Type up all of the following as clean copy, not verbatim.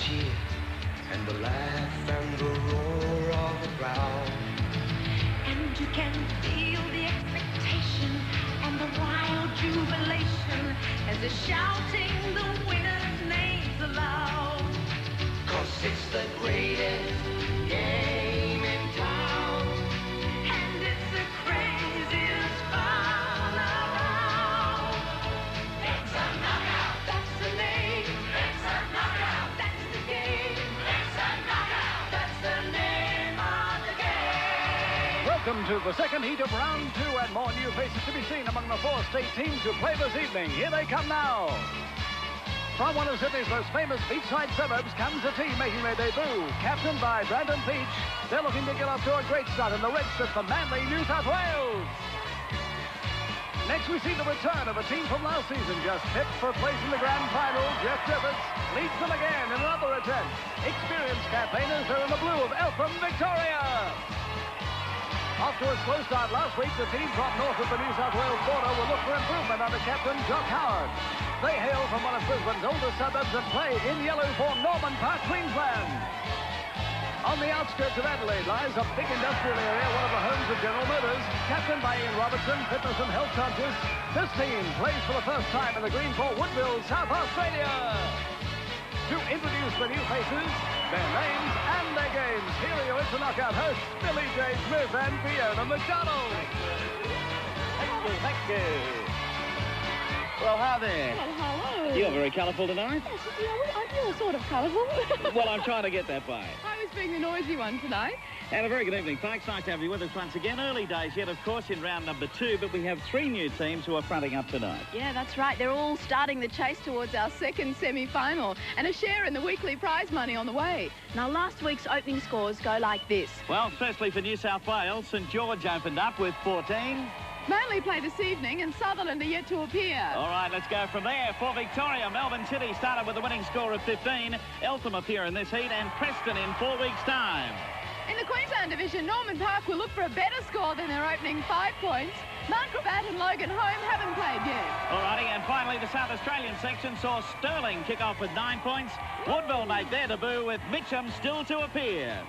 cheer and the laugh and the roar of the crowd. And you can feel the expectation and the wild jubilation as they're shouting the winners' names aloud. 'Cause it's the greatest game in town. And it's the craziest fun around. It's a knockout. That's the name. It's a knockout. That's the game. It's a knockout. That's the name of the game. Welcome to the second heat of round two, and more new faces to be seen among the four state teams who play this evening. Here they come now. From one of Sydney's most famous beachside suburbs comes a team making their debut, captained by Brandon Peach. They're looking to get off to a great start in the red strip for Manly, New South Wales. Next, we see the return of a team from last season, just picked for a place in the grand final. Jeff Griffiths leads them again in another attempt. Experienced campaigners are in the blue of Eltham, Victoria. After a slow start last week, the team from north of the New South Wales border will look for improvement under captain Jock Howard. They hail from one of Brisbane's oldest suburbs and play in yellow for Norman Park, Queensland. On the outskirts of Adelaide lies a big industrial area, one of the homes of General Motors. Captained by Ian Robertson, fitness and health conscious, this team plays for the first time in the green for Woodville, South Australia. To introduce the new faces, their names and their games, here are your It's a Knockout hosts, Billy J. Smith and Fiona McDonald. Thank you. Well, hi there. Well, hello. You're very colourful tonight. Yes, you're sort of colourful. Well, I'm trying to get that way. I was being the noisy one tonight. And a very good evening, folks. Nice to have you with us once again. Early days yet, of course, in round number two, but we have three new teams who are fronting up tonight. Yeah, that's right. They're all starting the chase towards our second semi-final and a share in the weekly prize money on the way. Now, last week's opening scores go like this. Well, firstly for New South Wales, St George opened up with 14. Manly play this evening and Sutherland are yet to appear. All right, let's go from there. For Victoria, Melbourne City started with a winning score of 15. Eltham appear in this heat and Preston in 4 weeks' time. In the Queensland division, Norman Park will look for a better score than their opening 5 points. Mount Gravatt and Logan Home haven't played yet. All righty, and finally the South Australian section saw Stirling kick off with 9 points. Woodville make their debut with Mitcham still to appear.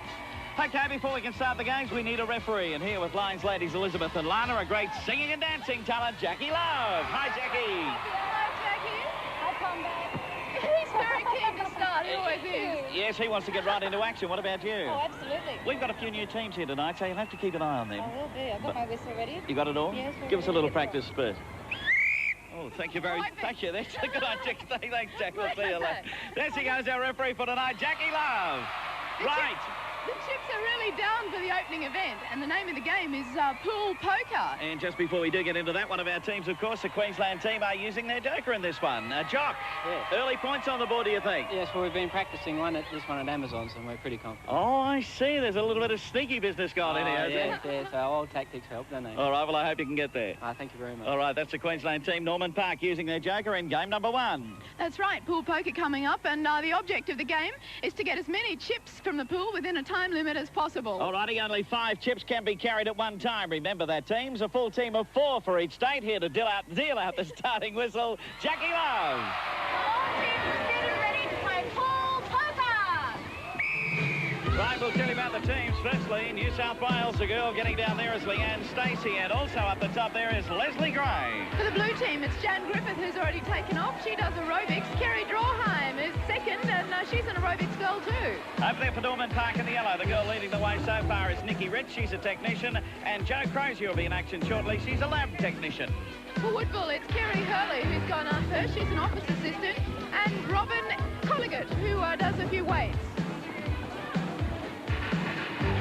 Okay, before we can start the games, we need a referee. And here with Lions ladies Elizabeth and Lana, a great singing and dancing talent, Jackie Love. Hi, Jackie. Hello, Jackie. I'll come back. He's very keen to start. He always is. Yes, he wants to get right into action. What about you? Oh, absolutely. We've got a few new teams here tonight, so you'll have to keep an eye on them. I will do. I've got my whistle ready. You got it all? Yes, we're Give us a ready little to go. practice first. Oh, thank you very much. Thank you. That's a good idea. Thanks, Jack. We'll see you later. There she goes, our referee for tonight, Jackie Love. Right. The chips are really down for the opening event, and the name of the game is pool poker. And just before we do get into that, one of our teams, of course, the Queensland team, are using their joker in this one. Jock, Yes. early points on the board, do you think? Yes, well, we've been practicing this one at Amazon, so we're pretty confident. Oh, I see. There's a little bit of sneaky business going in here, isn't yes, there? yes, so old tactics help, don't they? All right, well, I hope you can get there. Thank you very much. All right, that's the Queensland team. Norman Park using their joker in game number 1. That's right, pool poker coming up, and the object of the game is to get as many chips from the pool within a time limit as possible. All righty, only 5 chips can be carried at one time. Remember that, teams. A full team of 4 for each state. Here to deal out the starting whistle, Jackie Love. All teams get ready to play pool poker. Right, we'll tell you about the teams. Firstly, New South Wales, the girl getting down there is Leanne Stacey, and also up the top there is Leslie Gray. For the blue team, it's Jan Griffith who's already taken off. She does aerobics. Kerry Drawheim is second, and she's an aerobics girl too. Over there for Norman Park in the yellow, the girl leading the way so far is Nikki Rich. She's a technician, and Jo Crozier will be in action shortly. She's a lab technician. For Woodville, it's Kerry Hurley who's gone up first. She's an office assistant, and Robin Colligat who does a few weights.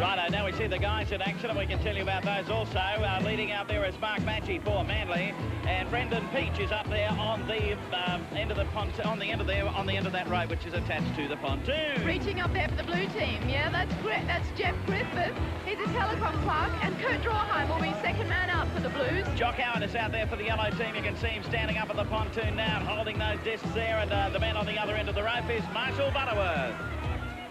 Righto, now we see the guys in action, and we can tell you about those also. Leading out there is Mark Maggi for Manly, and Brendan Peach is up there on the end of the pontoon, on the end of that rope, which is attached to the pontoon. Reaching up there for the blue team, yeah, that's Jeff Griffith. He's a telecom clerk, and Kurt Drawheim will be second man out for the Blues. Jock Howard is out there for the yellow team. You can see him standing up at the pontoon now, holding those discs there, and the man on the other end of the rope is Marshall Butterworth.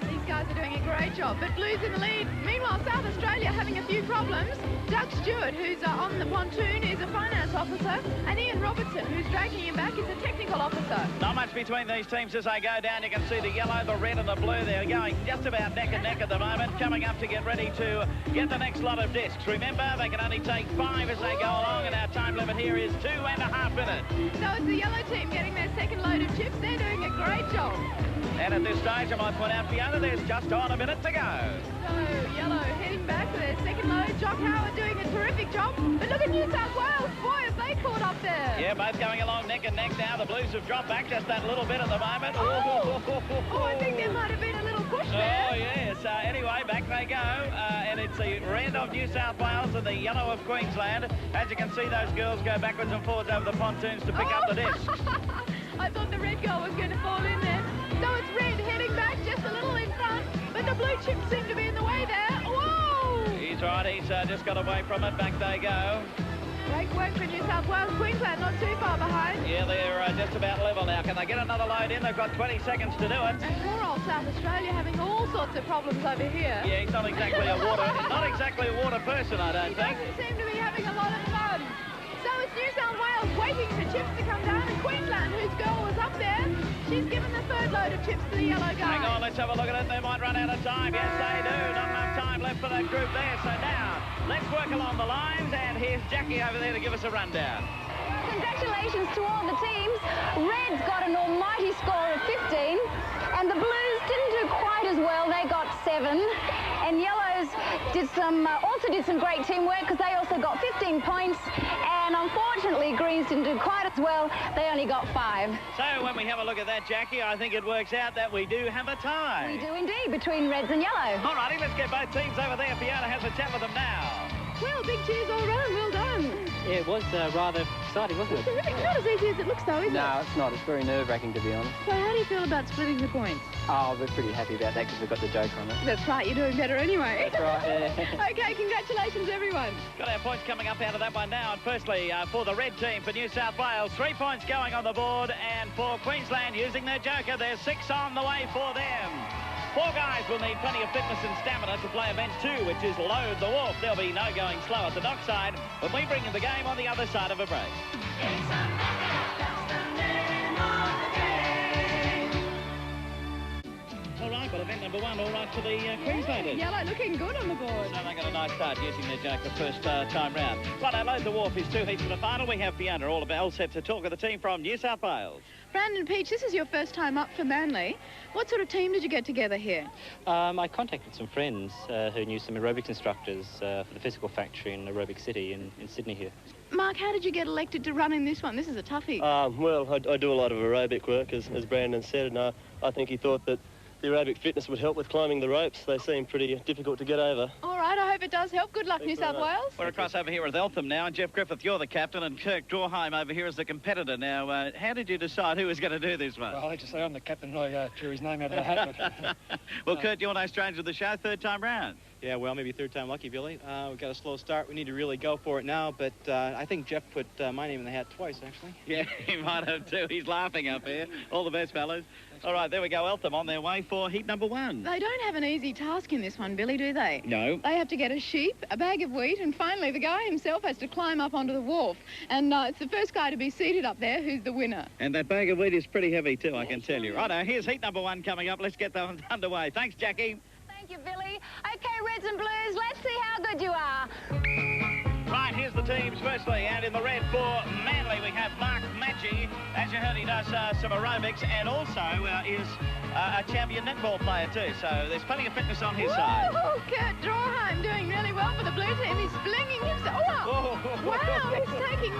These guys are doing a great job, but Blue's in the lead. Meanwhile, South Australia having a few problems. Doug Stewart, who's on the pontoon, is a finance officer, and Ian Robertson, who's dragging him back, is a technical officer. Not much between these teams as they go down. You can see the yellow, the red and the blue. They're going just about neck and neck at the moment, coming up to get ready to get the next lot of discs. Remember, they can only take 5 as they go along, and our time limit here is 2.5 minutes. So it's the yellow team getting their second load of chips. They're doing a great job. And at this stage, I might point out, Fiona, there's just on a minute to go. So, yellow heading back for their second load. Jock Howard doing a terrific job. But look at New South Wales. Boy, have they caught up there. Yeah, both going along neck and neck now. The Blues have dropped back just that little bit at the moment. Oh, I think there might have been a little push there. Oh, yes. Anyway, back they go. And it's the red of New South Wales and the yellow of Queensland. As you can see, those girls go backwards and forwards over the pontoons to pick up the discs. I thought the red girl was going to fall in there. So it's red heading back just a little in front, but the blue chips seem to be in the way there. Whoa! He's right. He's just got away from it. Back they go. Great work for New South Wales. Queensland not too far behind. Yeah, they're just about level now. Can they get another load in? They've got 20 seconds to do it. And poor old South Australia having all sorts of problems over here. Yeah, he's not exactly a water person, I don't think. He doesn't seem to be having a lot of fun. So it's New South Wales waiting for chips to come down, and Queensland, whose girl was up there, she's given the third load of chips to the yellow guy. Hang on, let's have a look at it. They might run out of time. Yes, they do. Not enough time left for that group there. So now, let's work along the lines, and here's Jackie over there to give us a rundown. Congratulations to all the teams. Red's got an almighty score of 15, and the Blues didn't do quite as well. They got 7, and Yellows also did some great teamwork because they also got 15 points, and unfortunately Greens didn't do quite as well. They only got 5. So when we have a look at that, Jackie, I think it works out that we do have a tie. We do indeed, between Reds and Yellow. All righty, let's get both teams over there. Fiona has a chat with them now. Well, big cheers all round. Well done. Yeah, it was rather exciting, wasn't it? Terrific. Not as easy as it looks, though, is it? No, it's not. It's very nerve-wracking, to be honest. So how do you feel about splitting the points? Oh, we're pretty happy about that because we've got the joker on it. That's right. You're doing better anyway. That's right, yeah. Okay, congratulations, everyone. Got our points coming up out of that one now. And firstly, for the red team for New South Wales, 3 points going on the board. And for Queensland, using their joker, there's 6 on the way for them. 4 guys will need plenty of fitness and stamina to play event 2, which is Load the Wharf. There'll be no going slow at the dockside when we bring in the game on the other side of a break. All right, well, event number 1, all right for the Queenslanders. Yellow looking good on the board. So they got a nice start using their joker first time round. Right, Load the Wharf is 2 heats for the final. We have Fiona all set to talk of the team from New South Wales. Brandon Peach, this is your first time up for Manly. What sort of team did you get together here? I contacted some friends who knew some aerobics instructors for the physical factory in Aerobic City in Sydney here. Mark, how did you get elected to run in this one? This is a toughie. Well, I do a lot of aerobic work, as Brandon said, and I think he thought that the aerobic fitness would help with climbing the ropes. They seem pretty difficult to get over. All right, I hope it does help. Good luck, New South Wales. We're across over here with Eltham now, and Jeff Griffith, you're the captain, and Kirk Dorheim over here is the competitor. Now, how did you decide who was going to do this one? Well, I hate to say I'm the captain. I drew his name out of the hat. Well, Kurt, you're no stranger to the show, 3rd time round. Yeah, well, maybe 3rd time lucky, Billy. We've got a slow start. We need to really go for it now, but I think Jeff put my name in the hat twice, actually. Yeah, he might have too. He's laughing up here. All the best, fellas. All right, there we go. Eltham on their way for heat number 1. They don't have an easy task in this one, Billy, do they? No. They have to get a sheep, a bag of wheat, and finally the guy himself has to climb up onto the wharf. And it's the first guy to be seated up there who's the winner. And that bag of wheat is pretty heavy too, I can tell you. Righto, here's heat number 1 coming up. Let's get that underway. Thanks, Jackie. Thank you, Billy. Okay, Reds and Blues, let's see how good you are. Right, here's the teams firstly, and in the red for Manly we have Mark Maggi. As you heard, he does some aerobics and also is a champion netball player too, so there's plenty of fitness on his side. Kurt Dorheim doing really well for the blue team. He's flinging himself. Oh, wow, he's taking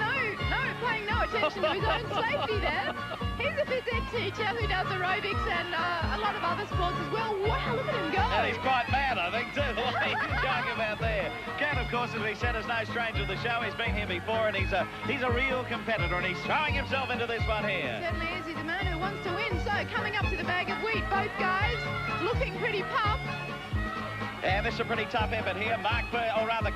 paying no attention to his own safety there. He's a phys ed teacher who does aerobics and a lot of other sports as well. Wow, look at him go. And he's quite mad, I think, too, the way he's going about there. Kurt, of course, as we said, is no stranger to the show. He's been here before, and he's a real competitor, and he's throwing himself into this one here. Certainly is. He's a man who wants to win. So coming up to the bag of wheat, both guys looking pretty pumped. And this is a pretty tough effort here.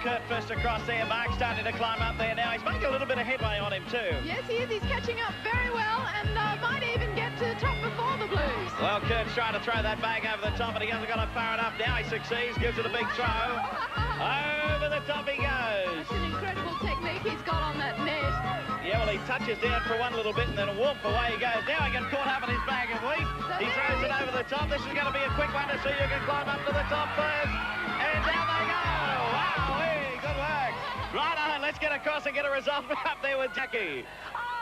Kurt first across there. Mark starting to climb up there now. He's making a little bit of headway on him too. Yes, he is. He's catching up very well and might even get to the top before the Blues. Well, Kurt's trying to throw that bag over the top, but he hasn't got it far enough. Now he succeeds, gives it a big throw. Over the top he goes. That's an incredible technique he's got on that net. Yeah, well, he touches down for one little bit and then a whoop, away he goes. Now he gets caught up in his bag of wheat. He throws it over the top. This is going to be a quick one to see who can climb up to the top first. And down they go. Wow, hey, good work. Right on, let's get across and get a result up there with Jackie.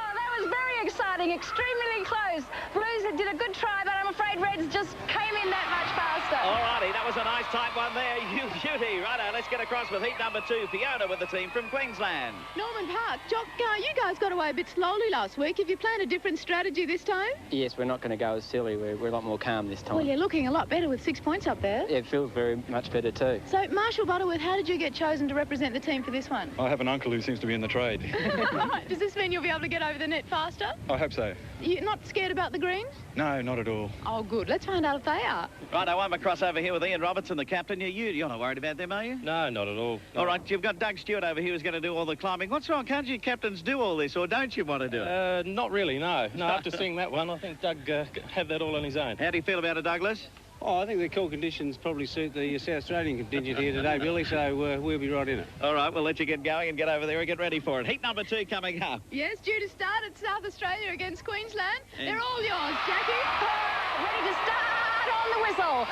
That was very exciting, extremely close. Blues did a good try, but I'm afraid Reds just came in that much faster. All righty, that was a nice tight one there. You beauty. Righto, let's get across with heat number 2. Fiona with the team from Queensland. Norman Park, Jock, you guys got away a bit slowly last week. Have you planned a different strategy this time? Yes, we're not going to go as silly. We're a lot more calm this time. Well, you're looking a lot better with 6 points up there. Yeah, it feels very much better too. So, Marshall Butterworth, how did you get chosen to represent the team for this one? I have an uncle who seems to be in the trade. Right. Does this mean you'll be able to get over the net faster? I hope so. You're not scared about the greens? No, not at all. Oh, good. Let's find out if they are. Right, I'm across over here with Ian Robertson, the captain. You're not worried about them, are you? No, not at all. No. All right, you've got Doug Stewart over here who's going to do all the climbing. What's wrong? Can't you captains do all this, or don't you want to do it? Not really, no. No, after seeing that one, I think Doug had that all on his own. How do you feel about it, Douglas? Oh, I think the cool conditions probably suit the South Australian contingent here today, Billy, so we'll be right in it. All right, we'll let you get going and get over there and get ready for it. Heat number 2 coming up. Yes, due to start at South Australia against Queensland. And they're all yours, Jackie. Ready to start on the whistle.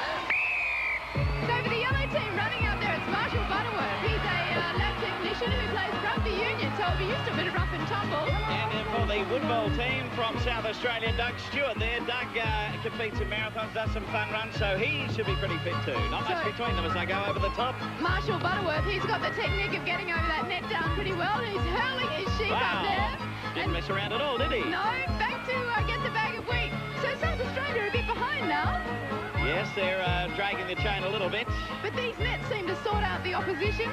So for the yellow team running out there, it's Marshall Butterworth. He's a lab technician who plays rugby union, so he'll be used to a bit of rough and tumble. And then for the Woodball team from South Australia, Doug Stewart there. Doug competes in marathons, does some fun runs, so he should be pretty fit too. Not much between them as they go over the top. Marshall Butterworth, he's got the technique of getting over that net down pretty well, and he's hurling his sheep up there. Didn't mess around at all, did he? No, back to get the bag of wheat. So South Australia are a bit behind now. Yes, they're dragging the chain a little bit. But these nets seem to sort out the opposition.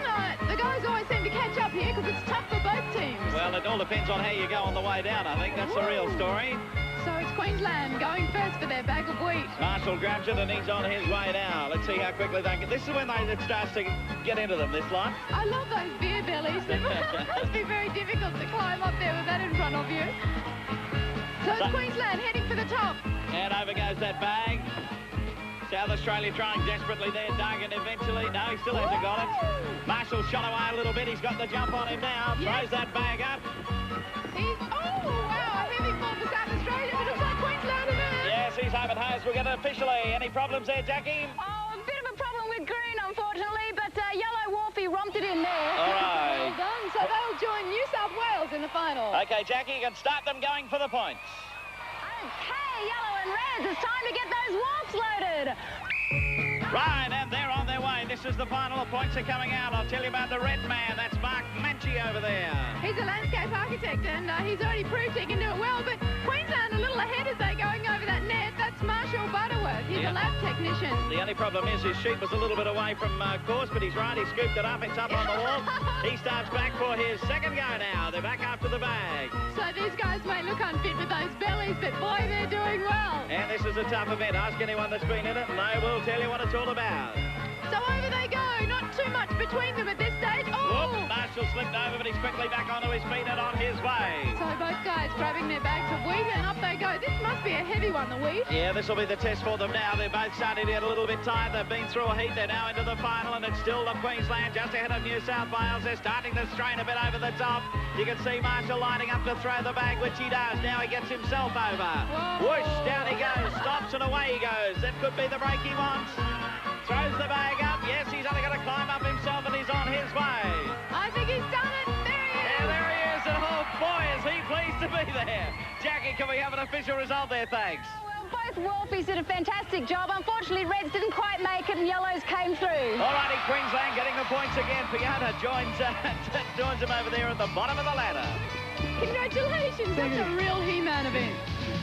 The guys always seem to catch up here because it's tough for both teams. Well, it all depends on how you go on the way down, I think. That's the real story. So it's Queensland going first for their bag of wheat. Marshall grabs it and he's on his way now. Let's see how quickly they can... This is when it starts to get into them, this lot. I love those beer bellies. It must be very difficult to climb up there with that in front of you. So it's Queensland heading for the top. And over goes that bag. South Australia trying desperately there, Doug, and eventually, no, he still hasn't got it. Marshall shot away a little bit. He's got the jump on him now. Throws that bag up. Wow, a heavy fall for South Australia, but it looks like Queensland are there. Yes, he's home and hose. We'll get it officially. Any problems there, Jackie? Oh, a bit of a problem with green, unfortunately, but yellow Wharfie romped it in there. All right. Well done. So they'll join New South Wales in the final. Okay, Jackie, you can start them going for the points. Okay, yellow and reds, it's time to get those Wharfs loaded. Right, and they're on their way. This is the final. The points are coming out. I'll tell you about the red man. That's Mark Manchie over there. He's a landscape architect, and he's already proved he can do it well, but Queensland a little ahead as they're going over that net. That's Marshall Butterworth. He's a lab technician. The only problem is his sheep was a little bit away from course, but he's right. He scooped it up. It's up on the wall. He starts back for his second go now. They're back after the bag. So these guys may look unfit with those bellies, but boy, they're doing well. And this is a tough event. Ask anyone that's been in it, and they will tell you what it's all about. So over they go. Not too much between them at this stage. Oh! Whoop, Marshall slipped over, but he's quickly back onto his feet and on his way. So both guys grabbing their bags of wheat, and up they go. This must be a heavy one, the wheat. Yeah, this will be the test for them now. They're both starting to get a little bit tired. They've been through a heat. They're now into the final, and it's still the Queensland just ahead of New South Wales. They're starting to strain a bit over the top. You can see Marshall lining up to throw the bag, which he does. Now he gets himself over. Whoa. Whoosh, down he goes. Stops and away he goes. That could be the break he wants. Throws the bag up. Yes, he's only got to climb up himself, and he's on his way. I think he's done it. There he is. Yeah, there he is. And oh, boy, is he pleased to be there. Jackie, can we have an official result there? Thanks. Both Wharfies did a fantastic job. Unfortunately, Reds didn't quite make it and Yellows came through. All righty, Queensland getting the points again. Fiona joins him over there at the bottom of the ladder. Congratulations, that's a real He-Man event.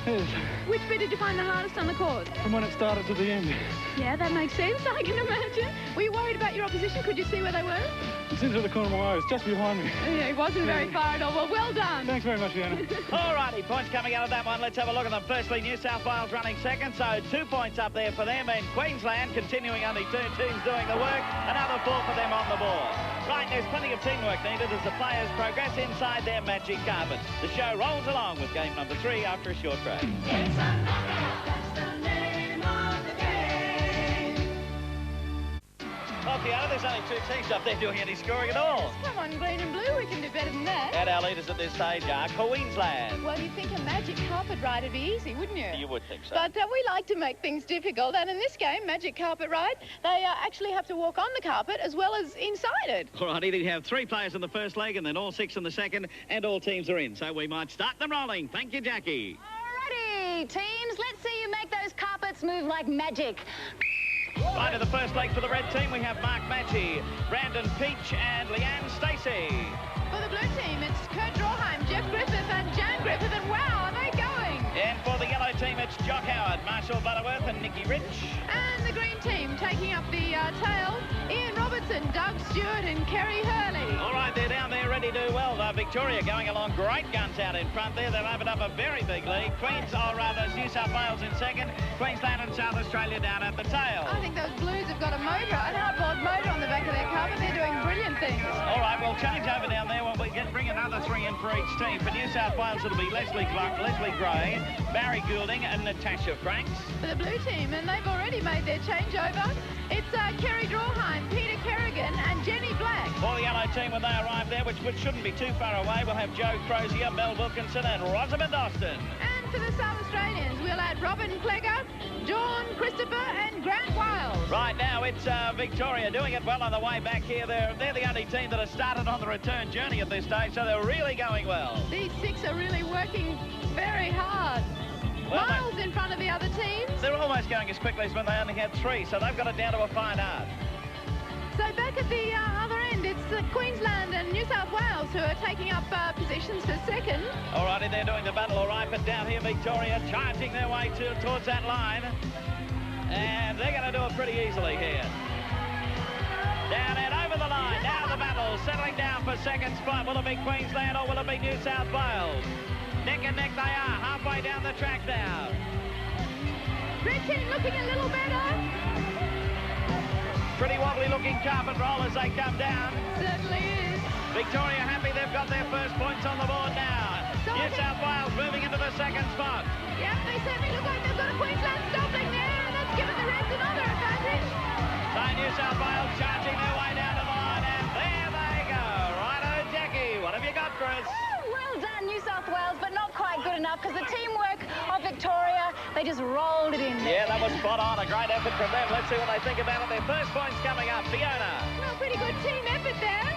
Yes. Which bit did you find the hardest on the course? From when it started to the end. Yeah, that makes sense, I can imagine. Were you worried about your opposition? Could you see where they were? It's into the corner of my eye. It's just behind me. Yeah, it wasn't very far at all. Well done. Thanks very much, Fiona. All righty, points coming out of that one. Let's have a look at them. Firstly, New South Wales running second, so 2 points up there for them. And Queensland continuing, only 2 teams doing the work. Another 4 for them on the board. Right, there's plenty of teamwork needed as the players progress inside their magic carpet. The show rolls along with game number 3 after a short break. It's a knockout, that's the name of the game. Well, Fiona, there's only 2 teams up there doing any scoring at all. Come on, green and blue, we can do better than that. And our leaders at this stage are Queensland. Well, you'd think a magic carpet ride would be easy, wouldn't you? You would think so. But we like to make things difficult, and in this game, magic carpet ride, they actually have to walk on the carpet as well as inside it. All righty, they have 3 players in the first leg and then all 6 in the second, and all teams are in. So we might start them rolling. Thank you, Jackie. Alrighty, teams, let's see you make those carpets move like magic. Right, in the first leg for the red team, we have Mark Maggi, Brandon Peach and Leanne Stacey. For the blue team, it's Kurt Drawheim, Jeff Griffith and Jan Griffith, and wow, are they going? And for the yellow team, it's Jock Howard, Marshall Butterworth and Nikki Rich. And the green team taking up the tail, Ian Robertson, Doug Stewart and Kerry Hurley. All right, they're down there ready to do well. Victoria going along, great guns out in front there. They've opened up a very big lead. New South Wales in second, Queensland and South Australia down at the tail. I think those Blues have got a motor, an outboard motor on the back of their carpet. They're doing brilliant things. All right, we'll change over down there when we bring another 3 in for each team. For New South Wales, it'll be Leslie Gray, Barry Goulding and Natasha Franks. For the blue team, and they've already made their changeover, it's Kerry Drawheim, Peter Kerrigan and Jenny Black. For the yellow team, when they arrive there, which shouldn't be too far away, we'll have Joe Crozier, Mel Wilkinson and Rosamond Austin. And for the South Australians, we'll add Robin Clegger, Dawn Christopher and Grant Wiles. Right now, it's Victoria doing it well on the way back here. They're the only team that has started on the return journey at this stage, so they're really going well. These 6 are really working very hard. Well, Miles in front of the other teams. They're almost going as quickly as when they only had 3, so they've got it down to a fine art. So back at the other end, it's Queensland and New South Wales who are taking up positions for second. All righty, they're doing the battle all right, but down here, Victoria charging their way towards that line. And they're going to do it pretty easily here. Down and over the line. Now the battle, settling down for second spot. Will it be Queensland or will it be New South Wales? Neck and neck they are, halfway down the track now. Red team looking a little better. Pretty wobbly looking carpet roll as they come down. Certainly is. Victoria happy they've got their first points on the board now. So New South Wales moving into the second spot. Yep, they certainly look like they've got a Queensland stopping there, and that's given the Reds another advantage. So New South Wales charging their way down to the line, and there they go. Righto, Jackie, what have you got for us? Well done, New South Wales, but not quite good enough because the teamwork of Victoria, they just rolled it in there. Yeah, that was spot on. A great effort from them. Let's see what they think about it. Their first points coming up. Fiona. Well, pretty good team effort there.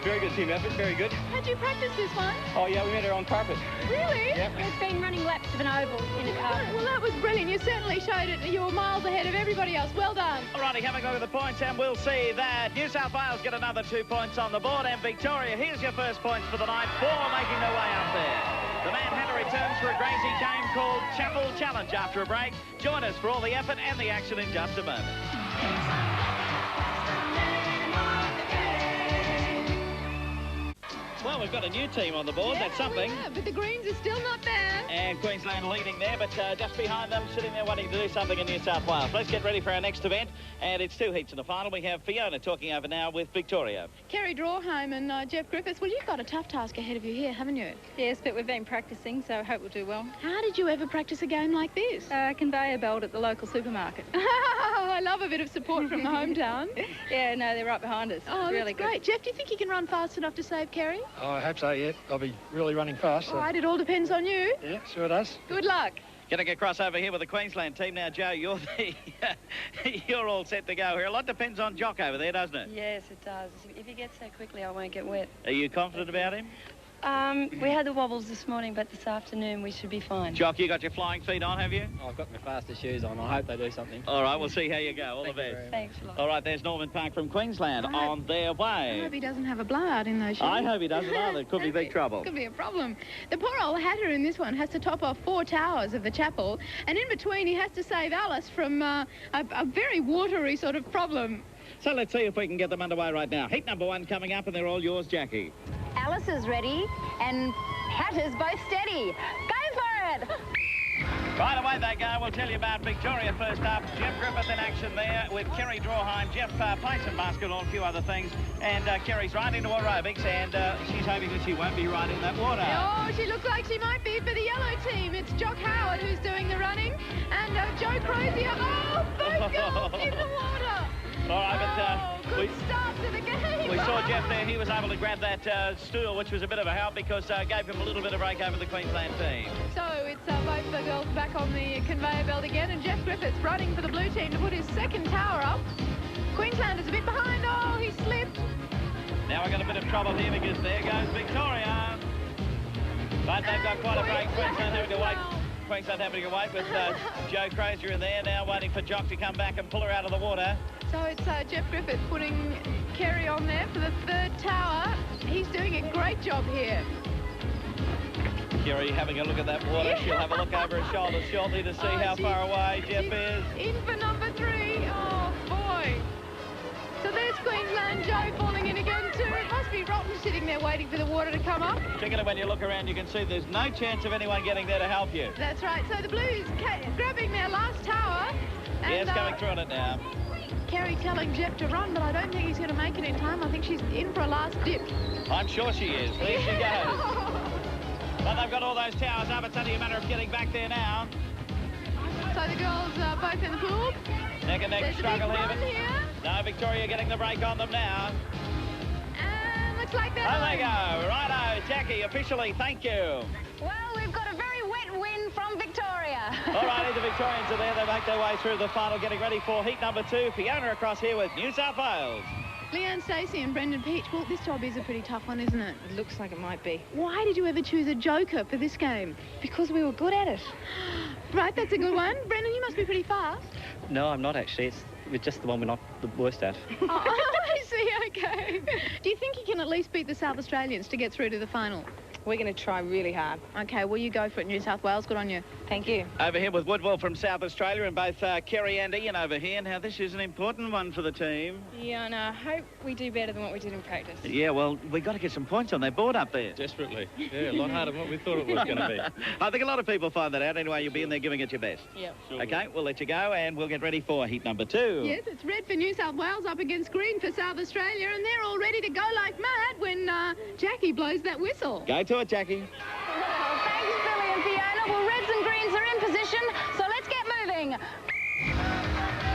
Very good team effort, very good. How'd you practice this one? Oh, yeah, we made our own carpet. Really? Yep. We've been running laps of an oval in a carpet. Well, that was brilliant. You certainly showed it. You were miles ahead of everybody else. Well done. Alrighty, having a look at the points, and we'll see that New South Wales get another 2 points on the board, and Victoria, here's your first points for the night. 4 making their way up there. The Manhattan returns for a crazy game called Chapel Challenge after a break. Join us for all the effort and the action in just a moment. Well, we've got a new team on the board. Yeah, That's something. Yeah, but the Greens are still not there. And Queensland leading there, but just behind them, sitting there waiting to do something in New South Wales. Let's get ready for our next event, and it's 2 heats in the final. We have Fiona talking over now with Victoria. Kerry Drawheim and Jeff Griffiths. Well, you've got a tough task ahead of you here, haven't you? Yes, but we've been practicing, so I hope we'll do well. How did you ever practice a game like this? Conveyor belt at the local supermarket. I love a bit of support from the hometown. Yeah, no, they're right behind us. Oh, really that's great. Jeff, do you think you can run fast enough to save Kerry? Oh, I hope so, yeah. I'll be really running fast. So. All right, it all depends on you. Yeah, sure does. Good luck. Getting across over here with the Queensland team now, Joe. You're all set to go here. A lot depends on Jock over there, doesn't it? Yes, it does. If he gets there quickly, I won't get wet. Are you confident about him? We had the wobbles this morning, but this afternoon we should be fine. Jock, you got your flying feet on, have you? I've got my fastest shoes on. I hope they do something. All right, we'll see how you go. All the best. Thanks a lot. All right, there's Norman Park from Queensland on their I way. hope he doesn't have a blowout in those shoes. I hope he doesn't either. It could be big trouble. Could be a problem. The poor old hatter in this one has to top off 4 towers of the chapel, and in between he has to save Alice from a very watery sort of problem. So let's see if we can get them underway right now. Heat number 1 coming up, and they're all yours, Jackie. Alice is ready, and Hatter's both steady. Go for it! Right away they go. We'll tell you about Victoria first up. Jeff Griffith in action there with Kerry Drawheim. Jeff plays some basketball and a few other things. And Kerry's right into aerobics, and she's hoping that she won't be right in that water. Oh, she looks like she might be for the yellow team. It's Jock Howard who's doing the running, and Joe Crozier. Oh, both girls in the water. All right, but good start to the game. we saw Jeff there. He was able to grab that stool, which was a bit of a help because gave him a little bit of break over the Queensland team. So it's both the girls back on the conveyor belt again, and Jeff Griffith's running for the blue team to put his second tower up. Queensland is a bit behind. Oh, he slipped. Now we've got a bit of trouble here because there goes Victoria. But they've got quite a break. Queensland having to wait. Queensland having to wait with Joe Crozier in there now, waiting for Jock to come back and pull her out of the water. So it's Jeff Griffith putting Kerry on there for the 3rd tower. He's doing a great job here. Kerry having a look at that water. She'll have a look over her shoulder shortly to see how far away Jeff is. In for number 3. Oh, boy. So there's Queensland. Joe falling in again too. It must be rotten sitting there waiting for the water to come up. Particularly when you look around, you can see there's no chance of anyone getting there to help you. That's right. So the Blues grabbing their last tower. And, yes, coming through on it now. Kerry telling Jeff to run, but I don't think he's going to make it in time. I think she's in for a last dip. I'm sure she is. There she goes. But they've got all those towers up. It's only a matter of getting back there now. So the girls are both in the pool. Neck and neck There's struggle a big here. run here. No, Victoria getting the break on them now. And looks like they're Oh, they go. Righto, Jackie, officially, thank you. Well, we've got a very wet win from Victoria. All righty, the Victorians are there. They make their way through the final, getting ready for heat number 2. Fiona across here with New South Wales. Leanne Stacey and Brendan Peach. Well, this job is a pretty tough one, isn't it? It looks like it might be. Why did you ever choose a joker for this game? Because we were good at it. Right, that's a good one. Brendan, you must be pretty fast. No, I'm not actually. It's just the one we're not the worst at. Oh, I see, okay. Do you think you can at least beat the South Australians to get through to the final? We're going to try really hard. Okay, well, you go for it, New South Wales. Good on you. Thank you. Over here with Woodwell from South Australia, and both Kerry and Ian over here. Now, this is an important one for the team. Yeah, and I hope we do better than what we did in practice. Yeah, well, we've got to get some points on their board up there. Desperately. Yeah, a lot harder than what we thought it was going to be. I think a lot of people find that out. Anyway, you'll be in there giving it your best. Yeah. Sure Okay, we'll let you go, and we'll get ready for heat number 2. Yes, it's red for New South Wales up against green for South Australia, and they're all ready to go like mad when Jackie blows that whistle. Go to it, Jackie. Well, thanks, Billy and Fiona. Well, reds and greens are in position, so let's get moving.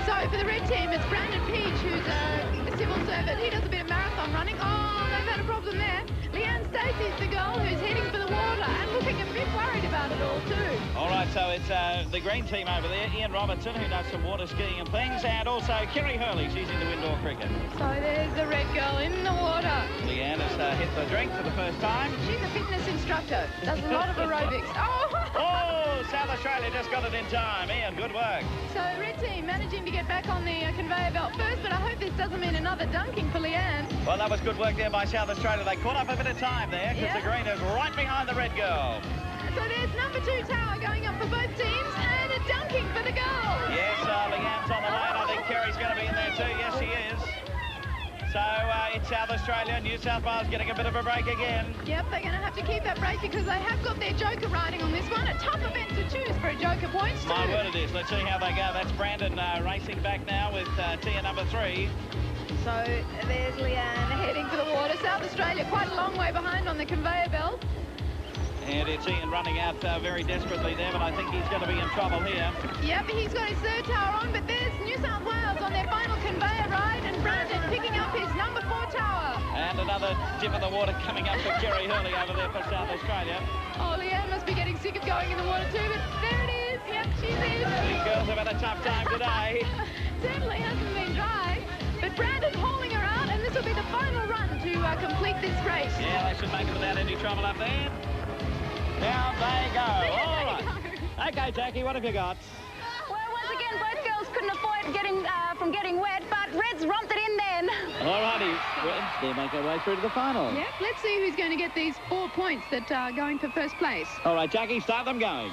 So for the red team, it's Brandon Peach, who's a civil servant. He does a bit of marathon running. Oh, they've had a problem there. Leanne Stacey's the girl who's heading for the water and looking a bit worried about it all too. All right, so it's the green team over there. Ian Robertson, who does some water skiing and things, and also Kerry Hurley. She's into indoor cricket. So there's the red girl in the water. Leanne has hit the drink for the first time. She's a fitness instructor. Does a lot of aerobics. Oh, South Australia just got it in time. Ian, good work. So red team managing to get back on the conveyor belt first, but I hope this doesn't mean another dunking for Leanne. Well, that was good work there by South Australia. They caught up a bit of time there because Yeah. the green is right behind the red girl. So there's number 2 tower going up for both teams and a dunking for the girls. Yes, Leanne's on the way, and I think Kerry's going to be in there too. Yes, she is. So it's South Australia, New South Wales getting a bit of a break again. Yep, they're going to have to keep that break because they have got their joker riding on this one. A tough event to choose for a joker points too. My word it is. Let's see how they go. That's Brandon racing back now with tier number 3. So there's Leanne heading for the water. South Australia quite a long way behind on the conveyor belt. And it's Ian running out very desperately there, but I think he's going to be in trouble here. Yep, he's got his 3rd tower on, but there's New South Wales on their final conveyor ride, and Brandon picking up his number 4 tower. And another dip in the water coming up for Kerry Hurley over there for South Australia. Oh, Leanne must be getting sick of going in the water too, but there it is. Yep, she's in. These girls have had a tough time today. Certainly hasn't been dry, but Brandon's hauling her out, and this will be the final run to complete this race. Yeah, they should make it without any trouble up there. Down they go. All right. Okay, Jackie, what have you got? Well, once again, both girls couldn't avoid from getting wet, but Reds romped it in then. All righty. They make their way through to the final. Yep, let's see who's going to get these 4 points that are going for first place. All right, Jackie, start them going.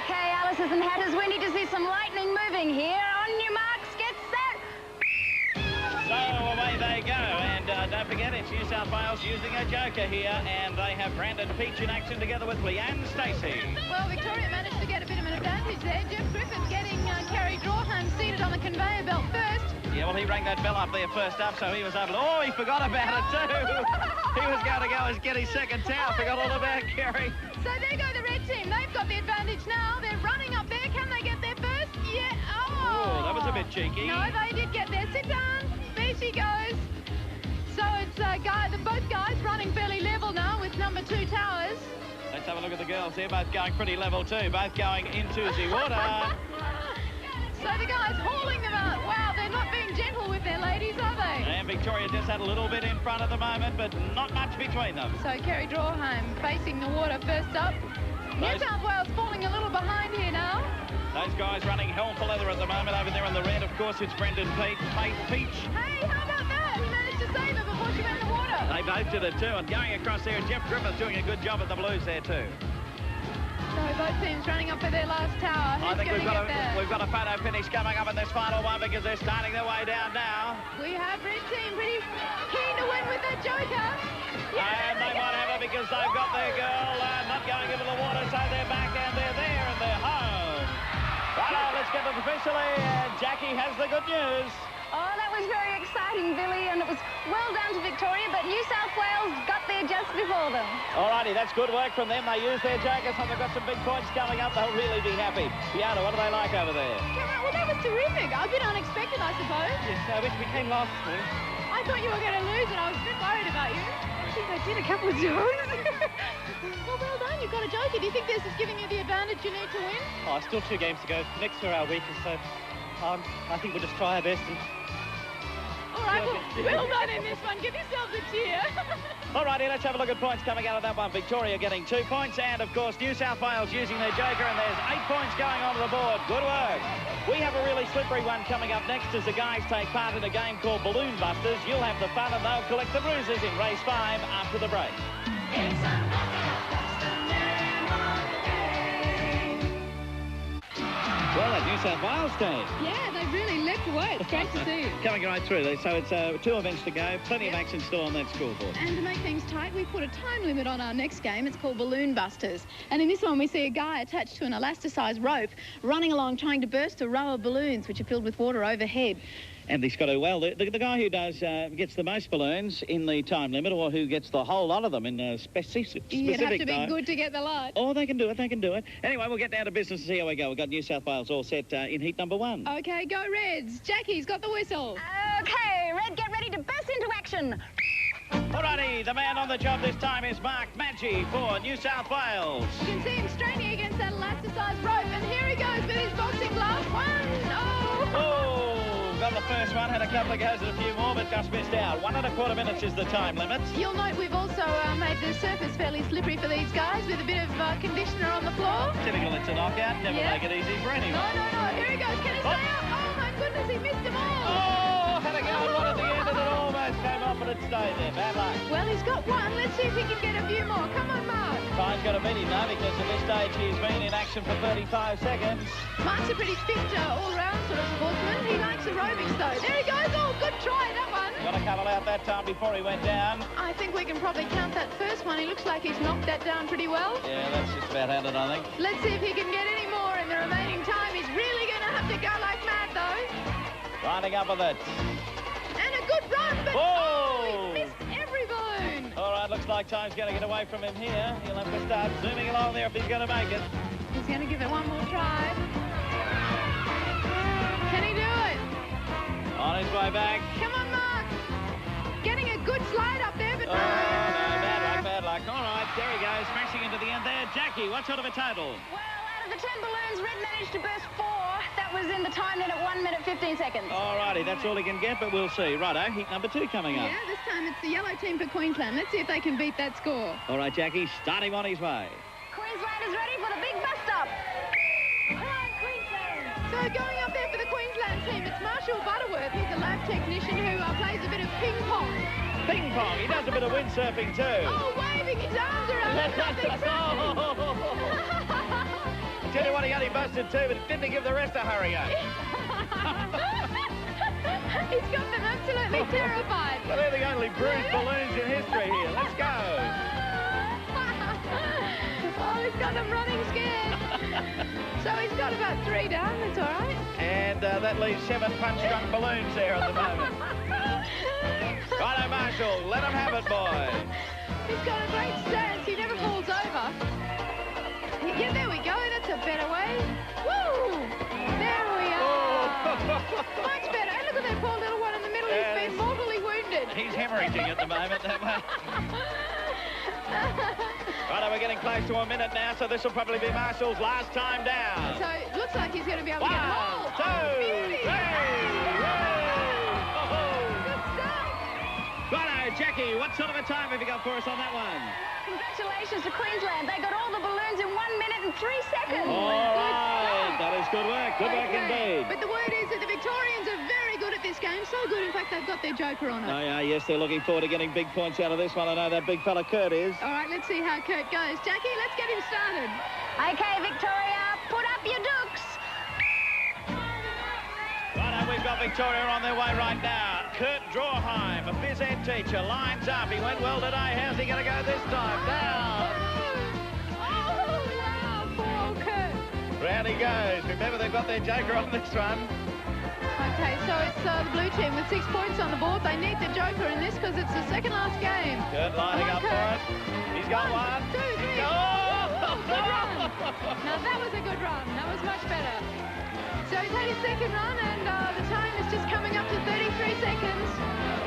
Okay, Alice's and Hatters, we need to see some lightning moving here. On your marks, get set. So away they go, and don't forget it's New South Wales using a joker here, and they have Brandon Peach in action together with Leanne Stacey. Well, Victoria managed to get a bit of an advantage there. Jeff Griffith getting Kerry Drawham seated on the conveyor belt first. Yeah, well, he rang that bell up there first up, so he was able to... Oh, he forgot about it too. He was going to go and get his second towel. Forgot all about Kerry. So there go the red team. They've got the advantage now. They're running up there. Can they get there first? Yeah. Oh, that was a bit cheeky. No, they did get there. Sit down. There she goes. So it's both guys running fairly level now with number 2 Towers. Let's have a look at the girls. They're both going pretty level too. Both going into the water. So the guys hauling them out. Wow, they're not being gentle with their ladies, are they? And Victoria just had a little bit in front at the moment, but not much between them. So Kerry Drawham facing the water first up. New South Wales falling a little behind here now. Those guys running hell for leather at the moment over there in the red. Of course, it's Brendan Peach. Hey, how about that? He managed to save her before she went in the water. They both did it too. And going across there, Jeff Griffith doing a good job at the Blues there too. So both teams running up for their last tower. I think we've got a photo finish coming up in this final one because they're starting their way down now. We have red team pretty keen to win with that joker. Yeah, and they might have it because they've got their girl not going into the water, so they're back and they're there and they're home. Righto, let's get it officially, and Jackie has the good news. Oh, that was very exciting, Billy, and it was well done to Victoria, but New South Wales got there just before them. All righty, that's good work from them. They used their jokers, and they've got some big points coming up. They'll really be happy. Fiona, what do they like over there? Well, that was terrific. A bit unexpected, I suppose. Yes, I wish we came last this morning. I thought you were going to lose, and I was a bit worried about you. I think they did a couple of jokes. Well done. You've got a joker. Do you think this is giving you the advantage you need to win? Oh, still 2 games to go. Next are our weakest, so I think we'll just try our best. All right, well done in this one. Give yourselves a cheer. All righty, let's have a look at points coming out of that one. Victoria getting 2 points, and of course New South Wales using their joker, and there's 8 points going onto the board. Good work. We have a really slippery one coming up next as the guys take part in a game called Balloon Busters. You'll have the fun, and they'll collect the bruises in race 5 after the break. Well, that New South Wales team. Yeah, they've really leapt away. It's great to see. Coming right through. So it's 2 events to go. Plenty of action still on that scoreboard. And to make things tight, we put a time limit on our next game. It's called Balloon Busters. And in this one, we see a guy attached to an elasticized rope running along trying to burst a row of balloons which are filled with water overhead. And he's got to, well, the guy who does gets the most balloons in the time limit, or who gets the whole lot of them in a specific time. You'd have to be good to get the lot. Oh, they can do it, they can do it. Anyway, we'll get down to business and see how we go. We've got New South Wales all set in heat number 1. Okay, go Reds. Jackie's got the whistle. Okay, Red, get ready to burst into action. Alrighty, the man on the job this time is Mark Maggi for New South Wales. You can see him straining against that elasticized rope, and here he goes with his boxing glove. 1, Oh! Got the first one, had a couple of goes and a few more, but just missed out. 1 1/4 minutes is the time limit. You'll note we've also made the surface fairly slippery for these guys with a bit of conditioner on the floor. Typical, it's a knockout. Never make it easy for anyone. No. Here he goes. Can he stay up? Oh, my goodness, he missed them all. Oh, had a go at one at the end, and it almost came off, but it stayed there. Bad luck. Well, he's got 1. Let's see if he can get a few more. Come on, Mark. Time's got to beat him now, because at this stage he's been in action for 35 seconds. Mark's a pretty fit all-round sort of sportsman. He likes aerobics, though. There he goes. Oh, good try, that one. Got a couple out that time before he went down. I think we can probably count that first one. He looks like he's knocked that down pretty well. Yeah, that's just about had it, I think. Let's see if he can get any more in the remaining time. He's really going to have to go like mad, though. Lining up with it. And a good run, but he missed every balloon. All right, looks like time's going to get away from him here. He'll have to start zooming along there if he's going to make it. He's going to give it one more try. Can he do it? On his way back. Come on, Mark. Getting a good slide up there, but no, bad luck. All right, there he goes, smashing into the end there. Jackie, what sort of a total? Well, out of the 10 balloons, Red managed to burst 4. That was in the time limit, 1 minute, 15 seconds. All righty, that's all he can get, but we'll see. Righto, heat number 2 coming up. Yeah, this time it's the yellow team for Queensland. Let's see if they can beat that score. All right, Jackie, start him on his way. Queensland is ready for the big bus stop. So going up there for the Queensland team, it's Marshall Butterworth. He's a lab technician who plays a bit of ping pong. Ping pong. He does a bit of windsurfing too. Oh, waving his arms around. That's nothing Tell you what, he only busted two, but didn't give the rest a hurry up. He's got them absolutely terrified. Well, they're the only bruised balloons in history here. Let's go. Oh, he's got them running scared. So he's got about 3 down, that's all right. And that leaves 7 punch-drunk balloons there at the moment. Righto, Marshall, let him have it, boy. He's got a great stance. He never falls over. Yeah, there we go. That's a better way. Woo! There we are. Much better. And look at that poor little one in the middle. He's been mortally wounded. He's hemorrhaging at the moment, that way. Righto, we're getting close to a minute now, so this will probably be Marshall's last time down. So it looks like he's going to be able to get hold. 1, 2, 3. Good stuff. Righto, Jackie, what sort of a time have you got for us on that one? Congratulations to Queensland. They got all the balloons in 1 minute and 3 seconds. All right, that is good work. Good work indeed. But the word is that the Victorians are very good at this game. So good, in fact, they've got their joker on it. Oh, yeah, yes, they're looking forward to getting big points out of this one. I know that big fella Kurt is. All right, let's see how Kurt goes. Jackie, let's get him started. Okay, Victoria, put up your dukes. Righto, we've got Victoria on their way right now. Kurt Drawheim, a phys ed teacher, lines up. He went well today. How's he going to go this time? Down. Oh, wow, poor old Kurt. Round he goes. Remember, they've got their joker on this one. Okay, so it's the blue team with 6 points on the board. They need the joker in this because it's the second last game. Kurt lining up for it. He's got 1, 2, 3. Oh! Good run. Now, that was a good run. That was much better. So he's had his second run, and the time is just coming up to 33 seconds.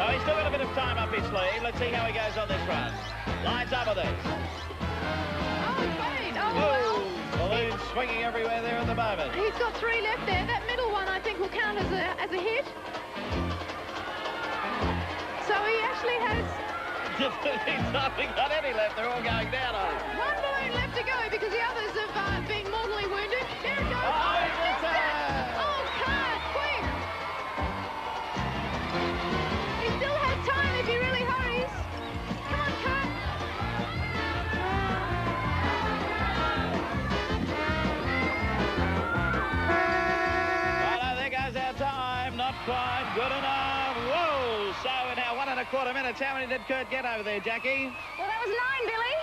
Oh, he's still got a bit of time up his sleeve. Let's see how he goes on this run. Lines up with it. Oh, great. Oh, whoa. Balloons swinging everywhere there at the moment. He's got 3 left there. That middle one, I think, will count as a hit. So he actually has... He's not got any left. They're all going down on him. 1 balloon left to go because the others have been mortally wounded. There it goes. Oh, he's returned. Oh, Kurt, quick. He still has time if he really hurries. Come on, Kurt. Righto, there goes our time. Not quite good enough. Whoa. So now 1 1/4 minutes. How many did Kurt get over there, Jackie? Well, that was 9, Billy.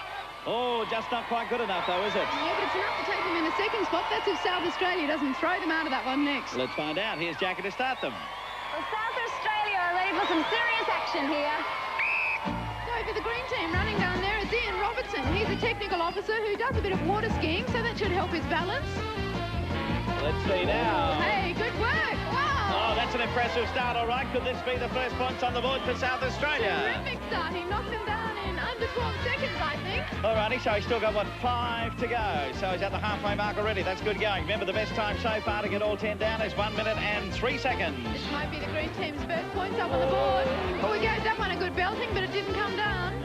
Oh, just not quite good enough, though, is it? Yeah, but it's enough to take them in the second spot. That's if South Australia doesn't throw them out of that one next. Let's find out. Here's Jackie to start them. Well, South Australia are ready for some serious action here. So for the green team running down there is Ian Robertson. He's a technical officer who does a bit of water skiing, so that should help his balance. Let's see now. Hey, good work. Wow. Oh, that's an impressive start, all right. Could this be the first points on the board for South Australia? Terrific start. He knocked them down in under 12 seconds, I think. All righty, so he's still got, 5 to go. So he's at the halfway mark already. That's good going. Remember, the best time so far to get all 10 down is 1 minute and 3 seconds. This might be the green team's first points up on the board. Oh, we gave that one a good belting, but it didn't come down.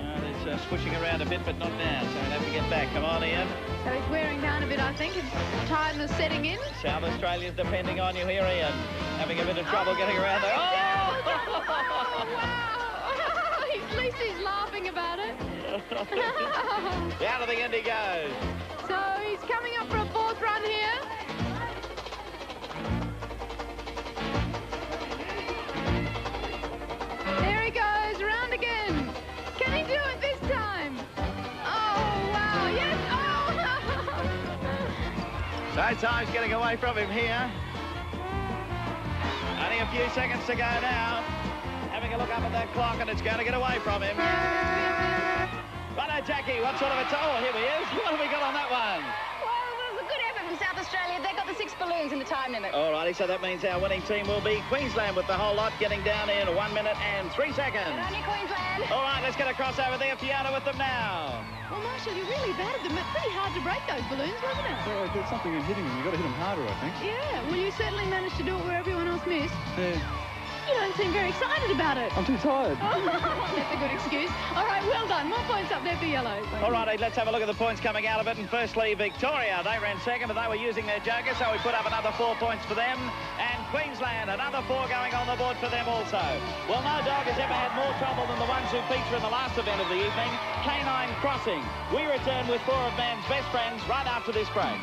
It's swishing around a bit, but not now. So he'll have to get back. Come on, Ian. So he's wearing down a bit, I think. His tiredness setting in. South Australia's depending on you here, Ian. Having a bit of trouble getting around there. Oh! Wow! At least he's laughing about it. Down to the end he goes. So he's coming up for a 4th run here. There he goes, round again. Can he do it this time? Oh, wow, yes, oh! So time's getting away from him here. Only a few seconds to go now. Having a look up at that clock, and it's going to get away from him. Righto, Jackie, what sort of a toll? Here he is. What have we got on that one? Well, it was a good effort from South Australia. They got the 6 balloons in the time limit. All righty, so that means our winning team will be Queensland with the whole lot getting down in 1 minute and 3 seconds. Good on you, Queensland. All right, let's get across over there. Fiona with them now. Well, Marshall, you really batted them. It's pretty hard to break those balloons, wasn't it? Well, there's something in hitting them. You've got to hit them harder, I think. Yeah, well, you certainly managed to do it where everyone else missed. Yeah. You don't seem very excited about it. I'm too tired. That's a good excuse. All right, well done. More points up there for yellow. All righty, let's have a look at the points coming out of it. And firstly, Victoria, they ran second, but they were using their joker, so we put up another 4 points for them. And Queensland, another 4 going on the board for them also. Well, no dog has ever had more trouble than the ones who feature in the last event of the evening, Canine Crossing. We return with 4 of man's best friends right after this break.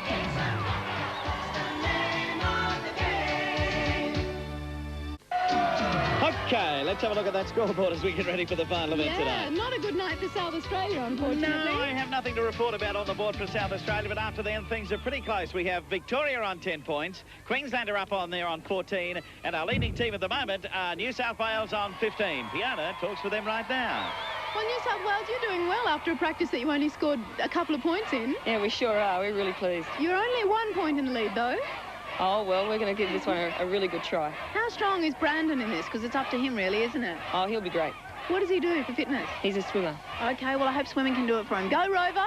Okay, let's have a look at that scoreboard as we get ready for the final event today. Not a good night for South Australia, unfortunately. No, I have nothing to report about on the board for South Australia, but after then things are pretty close. We have Victoria on 10 points, Queensland are up on there on 14, and our leading team at the moment are New South Wales on 15. Fiona talks with them right now. Well, New South Wales, you're doing well after a practice that you only scored a couple of points in. Yeah, we sure are. We're really pleased. You're only 1 point in the lead, though. Oh, well, we're going to give this one a really good try. How strong is Brandon in this? Because it's up to him, really, isn't it? Oh, he'll be great. What does he do for fitness? He's a swimmer. OK, well, I hope swimming can do it for him. Go, Rover.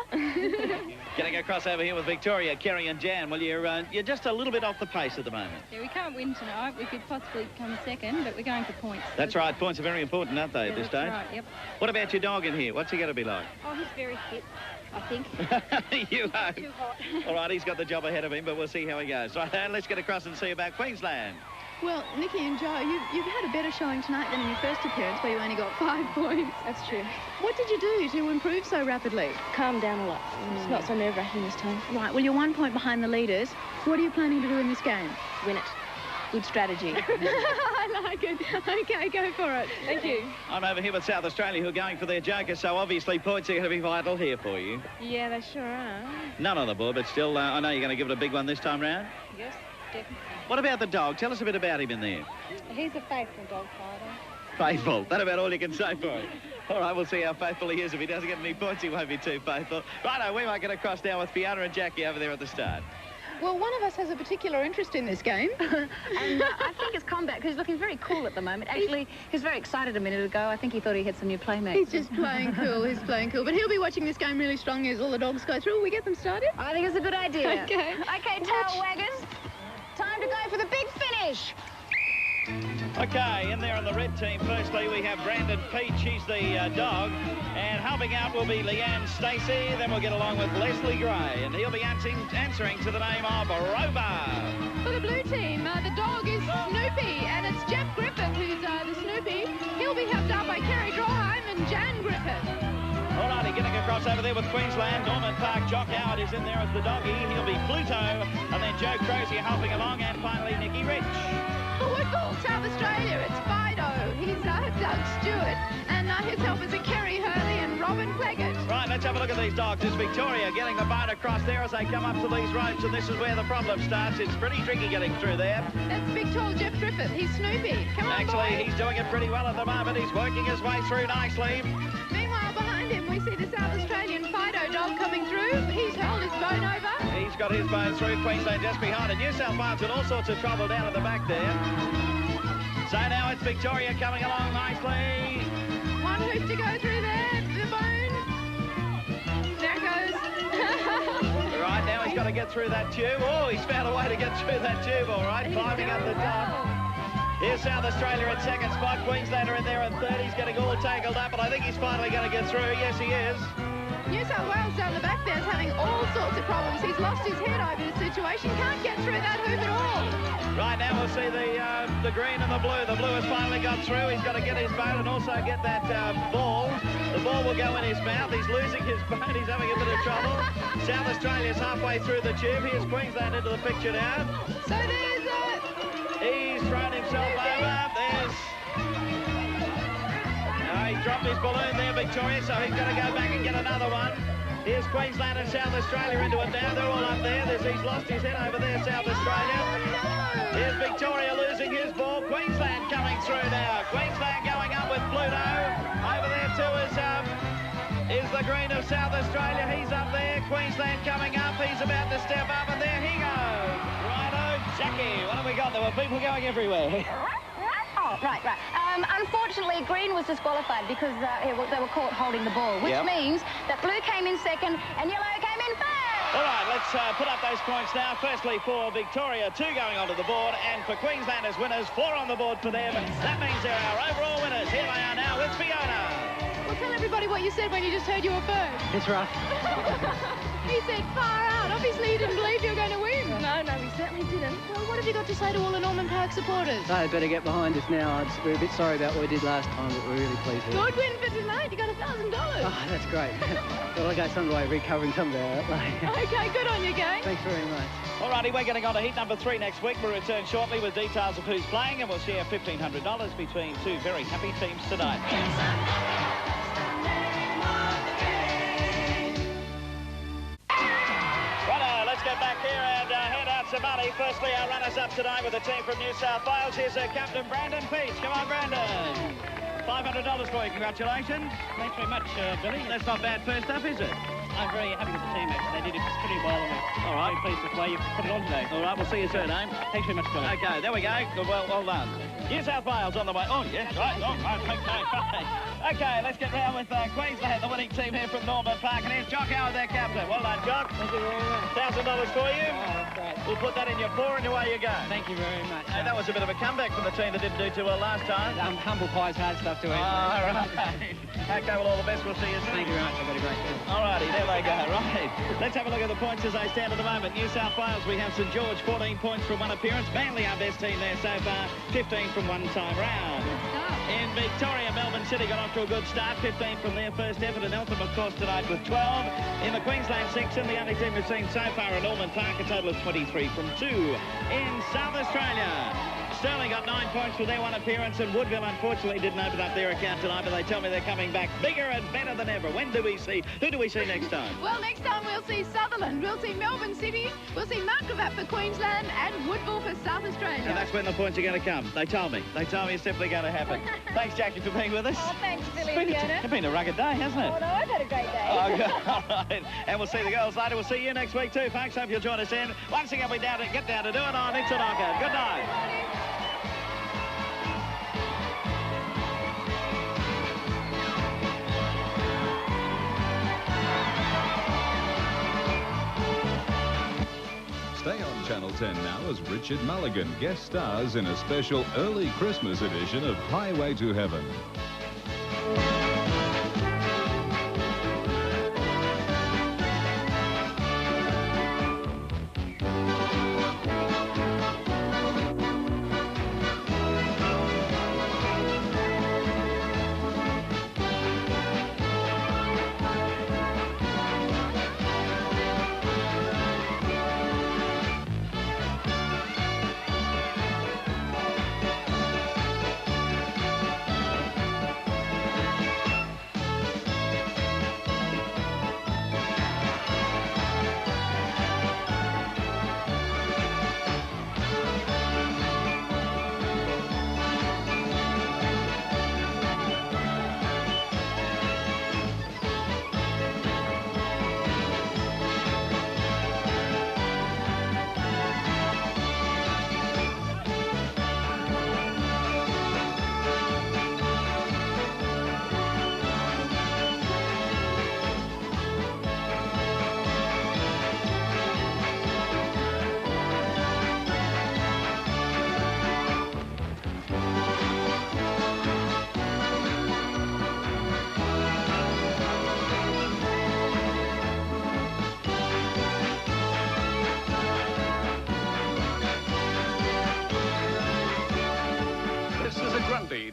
Getting across over here with Victoria, Kerry and Jan. Well, you're just a little bit off the pace at the moment. Yeah, we can't win tonight. We could possibly come second, but we're going for points. That's right. Points are very important, aren't they, at this stage? Right, yep. What about your dog in here? What's he going to be like? Oh, he's very fit, I think. You hope. Too hot. All right, he's got the job ahead of him, but we'll see how he goes. Right, let's get across and see about Queensland. Well, Nikki and Joe, you've had a better showing tonight than in your first appearance, where you only got 5 points. That's true. What did you do to improve so rapidly? Calm down a lot. It's not so nerve-wracking this time. Right, well, you're 1 point behind the leaders. What are you planning to do in this game? Win it. Good strategy. I like it. OK, go for it. Thank you. I'm over here with South Australia, who are going for their joker, so obviously points are going to be vital here for you. Yeah, they sure are. None on the board, but still, I know you're going to give it a big one this time round. Yes, definitely. What about the dog? Tell us a bit about him in there. He's a faithful dog fighter. Faithful. That's about all you can say for him. All right, we'll see how faithful he is. If he doesn't get any points, he won't be too faithful. Righto, we might get across now with Fiona and Jackie over there at the start. Well, one of us has a particular interest in this game. And I think it's Combat, because he's looking very cool at the moment. Actually, he was very excited a minute ago. I think he thought he had some new playmates. He's just playing cool. He's playing cool. But he'll be watching this game really strongly as all the dogs go through. Will we get them started? I think it's a good idea. OK. OK, tail waggers. Time to go for the big finish. Okay, in there on the red team, firstly, we have Brandon Peach. He's the dog. And helping out will be Leanne Stacey. Then we'll get along with Leslie Gray. And he'll be answering to the name of Rover. For the blue team, the dog is Snoopy. And it's Jeff Griffith who's the Snoopy. He'll be helped out by Kerry Drawheim and Jan Griffith. All righty, getting across over there with Queensland. Norman Park, Jock Howard is in there as the doggy. He'll be Pluto. And then Joe Crozier helping along. And finally, Nikki Rich. For Woodville, South Australia, it's Fido. He's Doug Stewart. And his helpers are Kerry Hurley and Robin Pleggett. Right, let's have a look at these dogs. It's Victoria getting the boat across there as they come up to these ropes. And this is where the problem starts. It's pretty tricky getting through there. That's big, tall Jeff Griffith. He's Snoopy. Come on, Actually, boys. he's doing it pretty well at the moment. He's working his way through nicely. Meanwhile, behind him, we see the South Australian Fido dog coming through. He's held his bone over. He's got his bone through. Queensland just behind it. New South Wales in all sorts of trouble down at the back there. So now it's Victoria coming along nicely. 1 hoof to go through there. The bone. There it goes. Right, now he's got to get through that tube. Oh, he's found a way to get through that tube, all right. Climbing up the top. Here's South Australia at second spot. Queensland are in there in third. He's getting all tangled up, but I think he's finally going to get through. Yes, he is. New South Wales down the back there is having all sorts of problems. He's lost his head over the situation. Can't get through that hoop at all. Right, now we'll see the green and the blue. The blue has finally got through. He's got to get his boat and also get that ball. The ball will go in his mouth. He's losing his boat. He's having a bit of trouble. South Australia's halfway through the tube. Here's Queensland into the picture now. So there's He's thrown himself over. There's... He dropped his balloon there, Victoria, so he's got to go back and get another one. Here's Queensland and South Australia into it now. They're all up there. He's lost his head over there, South Australia. Here's Victoria losing his ball. Queensland coming through now. Queensland going up with Pluto. Over there too is the green of South Australia. He's up there. Queensland coming up. He's about to step up, and there he goes. Righto, Jackie. What have we got? There were people going everywhere. Oh, right. Unfortunately, green was disqualified because they were caught holding the ball, which means that blue came in second and yellow came in first. All right, let's put up those points now. Firstly, for Victoria, 2 going onto the board, and for Queensland as winners, 4 on the board for them. That means they're our overall winners. Here they are now with Fiona. Well, tell everybody what you said when you just heard you were first. It's rough. He said far out. Obviously, you didn't believe you were going to win. No, we certainly didn't. Well, what have you got to say to all the Norman Park supporters? They better get behind us now. We're a bit sorry about what we did last time, but we're really pleased with it. Good win for tonight. You got $1,000. Oh, that's great. Well, I go some way recovering some of our outlay. Okay, good on you, gang. Thanks very much. All righty, we're getting on to heat number 3 next week. We'll return shortly with details of who's playing, and we'll share $1,500 between 2 very happy teams tonight. Let's get back here and hand out some money. Firstly, our runners-up tonight with a team from New South Wales. Here's Captain Brandon Peach. Come on, Brandon. $500 for you. Congratulations. Thanks very much, Billy. That's not bad first up, is it? I'm very happy with the team, actually. They did it pretty well, and we're very pleased with the way you put it on today. All right, we'll see you soon, eh? Thanks very much, Billy. Okay, there we go. Well done. New South Wales on the way. Oh, yes, right. Oh, right. Okay, right. Okay, let's get round with Queensland, the winning team here from Norman Park. And here's Jock Howard, their captain. Well done, Jock. Thank you very much. $1,000 for you. Oh, that's great. We'll put that in your paw and away you go. Thank you very much. And that was a bit of a comeback from the team that didn't do too well last time. Humble pie's hard stuff to eat. All right. Okay, well, all the best. We'll see you soon. Thank you very much. I've got a great day. All righty, there they go. Right. Let's have a look at the points as they stand at the moment. New South Wales, we have St George, 14 points from 1 appearance. Manly, our best team there so far, 15 from 1 time round. In Victoria, Melbourne City got off to a good start, 15 from their first effort, and Eltham, of course, tonight with 12. In the Queensland section, the only team we've seen so far at Norman Park, a total of 23 from 2. In South Australia, Stirling got 9 points for their 1 appearance, and Woodville unfortunately didn't open up their account tonight, but they tell me they're coming back bigger and better than ever. Who do we see next time? Well, next time we'll see Sutherland, we'll see Melbourne City, we'll see Markravat for Queensland, and Woodville for South Australia. And that's when the points are going to come. They told me it's simply going to happen. Thanks, Jackie, for being with us. Oh, thanks, Billy and Fiona. It's been a rugged day, hasn't it? Oh, no, I've had a great day. Oh, good. All right. And we'll see the girls later. We'll see you next week too, folks. Hope you'll join us in. Once again, we get down to do it on It's a Knockout. Good night. Stay on Channel 10 now as Richard Mulligan guest stars in a special early Christmas edition of Highway to Heaven.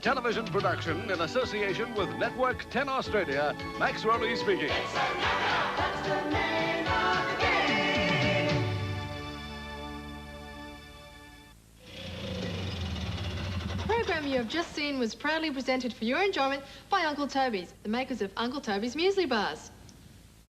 Television production in association with Network 10 Australia. Max Rowley speaking. That's the name of the game. The program you have just seen was proudly presented for your enjoyment by Uncle Toby's, the makers of Uncle Toby's Muesli Bars.